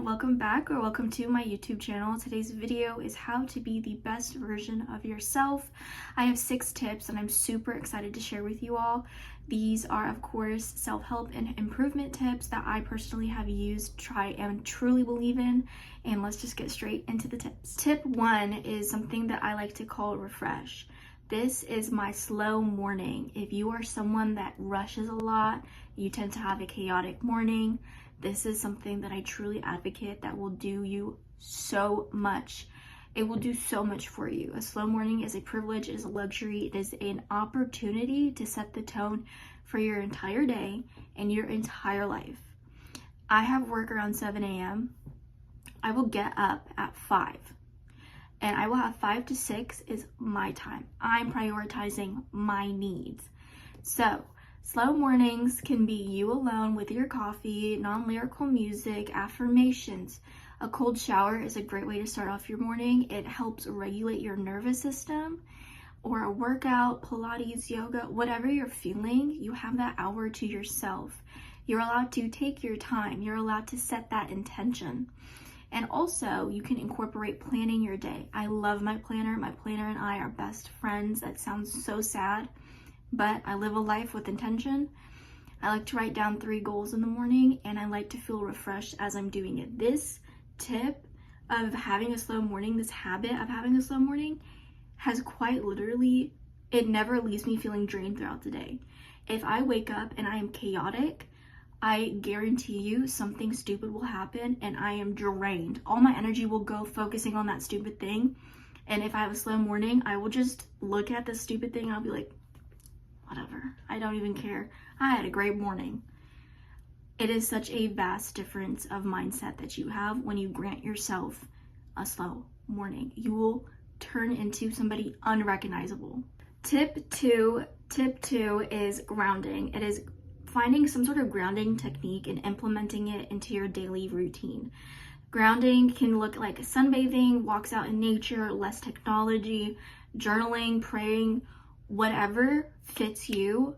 everyone, welcome back or welcome to my YouTube channel. Today's video is how to be the best version of yourself. I have 6 tips and I'm super excited to share with you all. These are of course self-help and improvement tips that I personally have used, try and truly believe in, and let's just get straight into the tips. Tip 1 is something that I like to call refresh. This is my slow morning. If you are someone that rushes a lot, you tend to have a chaotic morning, this is something that I truly advocate that will do you so much. It will do so much for you. A slow morning is a privilege, it is a luxury, it is an opportunity to set the tone for your entire day and your entire life. I have work around 7 a.m. I will get up at 5 and I will have 5 to 6 is my time. I'm prioritizing my needs. So slow mornings can be you alone with your coffee, non-lyrical music, affirmations. A cold shower is a great way to start off your morning. It helps regulate your nervous system. Or a workout, Pilates, yoga, whatever you're feeling, you have that hour to yourself. You're allowed to take your time. You're allowed to set that intention. And also, you can incorporate planning your day. I love my planner. My planner and I are best friends. That sounds so sad, but I live a life with intention. I like to write down 3 goals in the morning and I like to feel refreshed as I'm doing it. This tip of having a slow morning, this habit of having a slow morning has quite literally, it never leaves me feeling drained throughout the day. If I wake up and I am chaotic, I guarantee you something stupid will happen and I am drained. All my energy will go focusing on that stupid thing. And if I have a slow morning, I will just look at the stupid thing and I'll be like, whatever, I don't even care. I had a great morning. It is such a vast difference of mindset that you have when you grant yourself a slow morning. You will turn into somebody unrecognizable. Tip two is grounding. It is finding some sort of grounding technique and implementing it into your daily routine. Grounding can look like sunbathing, walks out in nature, less technology, journaling, praying, whatever fits you,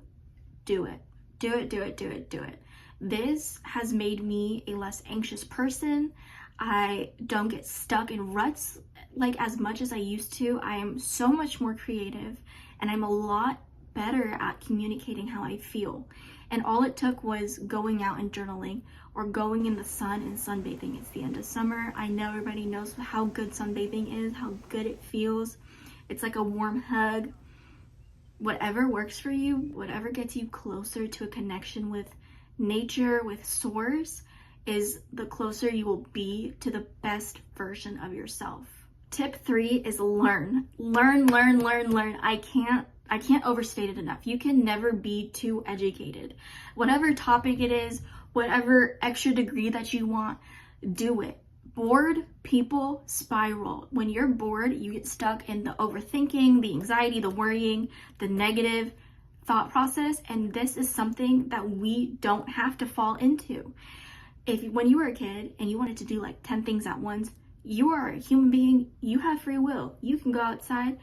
do it. Do it. This has made me a less anxious person. I don't get stuck in ruts like as much as I used to. I am so much more creative and I'm a lot better at communicating how I feel. And all it took was going out and journaling or going in the sun and sunbathing. It's the end of summer. I know everybody knows how good sunbathing is, how good it feels. It's like a warm hug. Whatever works for you, whatever gets you closer to a connection with nature, with source, is the closer you will be to the best version of yourself. Tip 3 is learn. Learn. I can't overstate it enough. You can never be too educated. Whatever topic it is, whatever extra degree that you want, do it. Bored people spiral. When you're bored, you get stuck in the overthinking, the anxiety, the worrying, the negative thought process, and this is something that we don't have to fall into. When you were a kid and you wanted to do like 10 things at once, you are a human being, you have free will. You can go outside,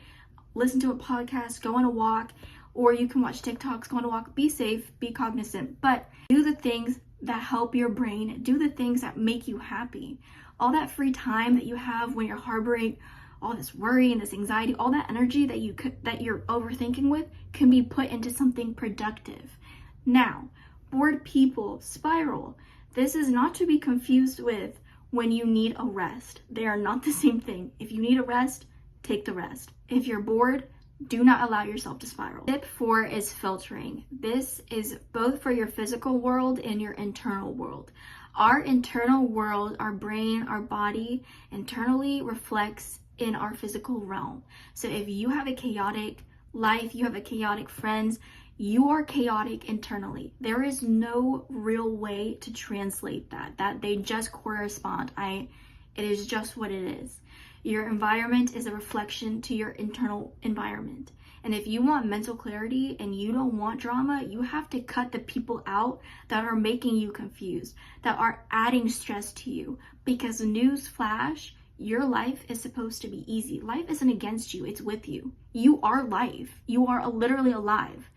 listen to a podcast, go on a walk, or you can watch TikToks, go on a walk, be safe, be cognizant, but do the things that help your brain, do the things that make you happy. All that free time that you have when you're harboring all this worry and this anxiety, all that energy that you're overthinking with can be put into something productive. Now, bored people spiral. This is not to be confused with when you need a rest. They are not the same thing. If you need a rest, take the rest. If you're bored, do not allow yourself to spiral. Tip 4 is filtering. This is both for your physical world and your internal world. Our internal world, our brain, our body internally reflects in our physical realm. So if you have a chaotic life, you have a chaotic friends, you are chaotic internally. There is no real way to translate that they just correspond. It is just what it is. Your environment is a reflection to your internal environment. And if you want mental clarity and you don't want drama, you have to cut the people out that are making you confused, that are adding stress to you. Because news flash, your life is supposed to be easy. Life isn't against you, it's with you. You are life. You are literally alive.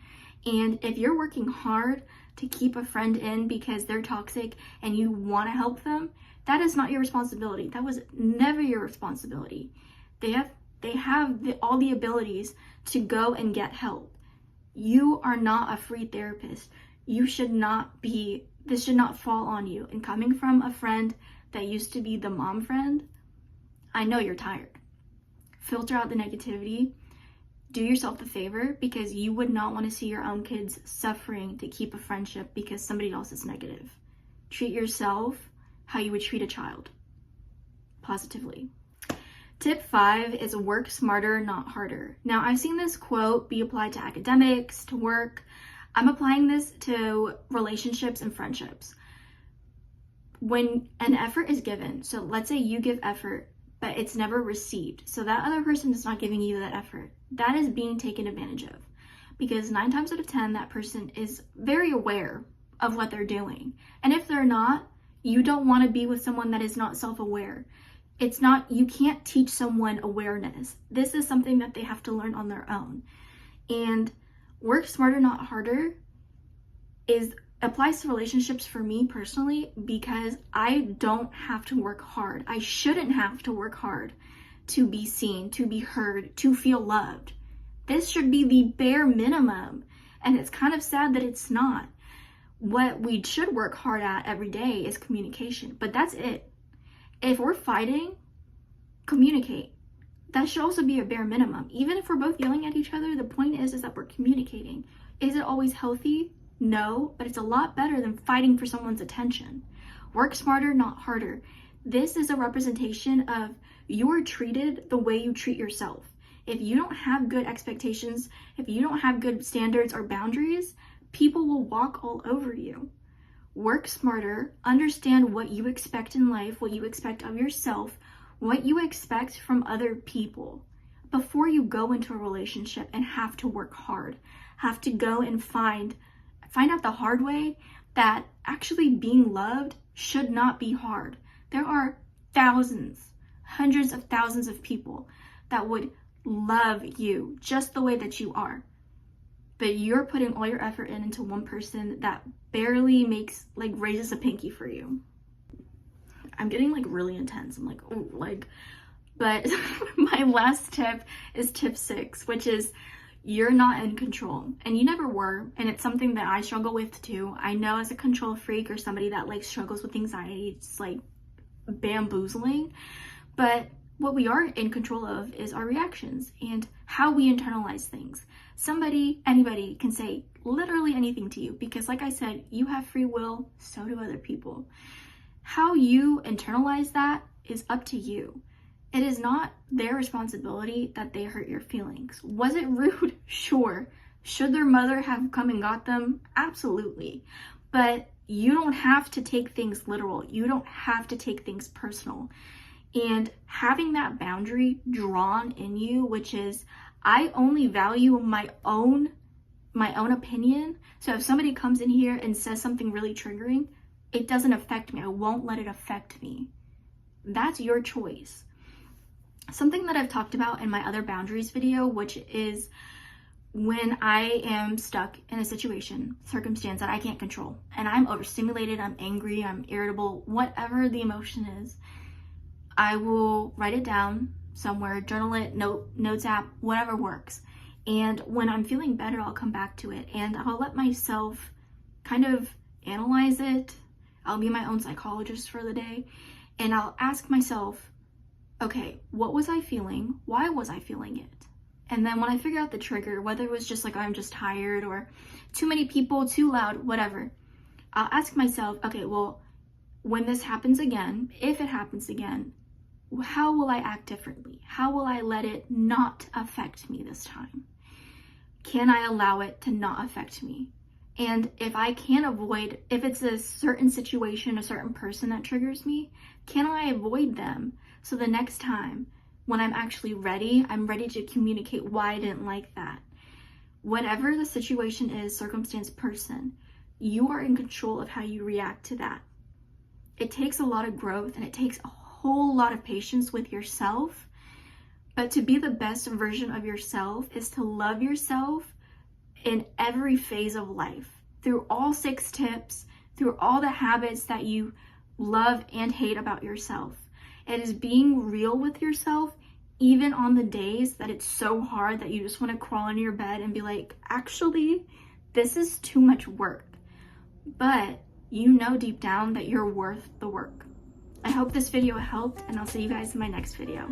And if you're working hard to keep a friend in because they're toxic and you want to help them, That is not your responsibility. That was never your responsibility. They have all the abilities to go and get help. You are not a free therapist. This should not fall on you. And coming from a friend that used to be the mom friend, I know you're tired. Filter out the negativity. Do yourself the favor, because you would not want to see your own kids suffering to keep a friendship because somebody else is negative. Treat yourself how you would treat a child, positively. Tip 5 is work smarter, not harder. Now, I've seen this quote be applied to academics, to work. I'm applying this to relationships and friendships. When an effort is given, so let's say you give effort, but it's never received, so that other person is not giving you that effort, that is being taken advantage of, because 9 times out of 10 that person is very aware of what they're doing. And if they're not, you don't want to be with someone that is not self-aware. You can't teach someone awareness. This is something that they have to learn on their own. And work smarter, not harder applies to relationships for me personally, because I don't have to work hard. I shouldn't have to work hard to be seen, to be heard, to feel loved. This should be the bare minimum. And it's kind of sad that it's not. What we should work hard at every day is communication, but that's it. If we're fighting, communicate. That should also be a bare minimum. Even if we're both yelling at each other, the point is that we're communicating. Is it always healthy? No, but it's a lot better than fighting for someone's attention. Work smarter, not harder. This is a representation of you are treated the way you treat yourself. If you don't have good expectations, if you don't have good standards or boundaries, people will walk all over you. Work smarter, understand what you expect in life, what you expect of yourself, what you expect from other people before you go into a relationship and have to work hard, have to go and find out the hard way that actually being loved should not be hard. There are thousands, hundreds of thousands of people that would love you just the way that you are. But you're putting all your effort into one person that barely raises a pinky for you. I'm getting really intense. I'm but my last tip is tip 6, which is you're not in control, and you never were. And it's something that I struggle with too. I know, as a control freak or somebody that struggles with anxiety, it's bamboozling. But what we are in control of is our reactions and how we internalize things. Anybody can say literally anything to you, because like I said, you have free will, so do other people. How you internalize that is up to you. It is not their responsibility that they hurt your feelings. Was it rude? Sure. Should their mother have come and got them? Absolutely. But you don't have to take things literal. You don't have to take things personal. And having that boundary drawn in you, which is, I only value my own opinion. So if somebody comes in here and says something really triggering, it doesn't affect me. I won't let it affect me. That's your choice. Something that I've talked about in my other boundaries video, which is when I am stuck in a circumstance that I can't control, and I'm overstimulated, I'm angry, I'm irritable, whatever the emotion is, I will write it down somewhere, journal it, notes app, whatever works. And when I'm feeling better, I'll come back to it and I'll let myself kind of analyze it. I'll be my own psychologist for the day, and I'll ask myself, okay, what was I feeling? Why was I feeling it? And then when I figure out the trigger, whether it was just I'm just tired or too many people, too loud, whatever, I'll ask myself, okay, well, when this happens again, if it happens again, how will I act differently? How will I let it not affect me this time? Can I allow it to not affect me? And if I can't avoid, if it's a certain situation, a certain person that triggers me, can I avoid them? So the next time when I'm actually ready, I'm ready to communicate why I didn't like that. Whatever the situation is, circumstance, person, you are in control of how you react to that. It takes a lot of growth and it takes a whole lot of patience with yourself. But to be the best version of yourself is to love yourself in every phase of life, through all 6 tips, through all the habits that you love and hate about yourself. It is being real with yourself, even on the days that it's so hard that you just want to crawl into your bed and be like, actually, this is too much work. But you know deep down that you're worth the work. I hope this video helped, and I'll see you guys in my next video.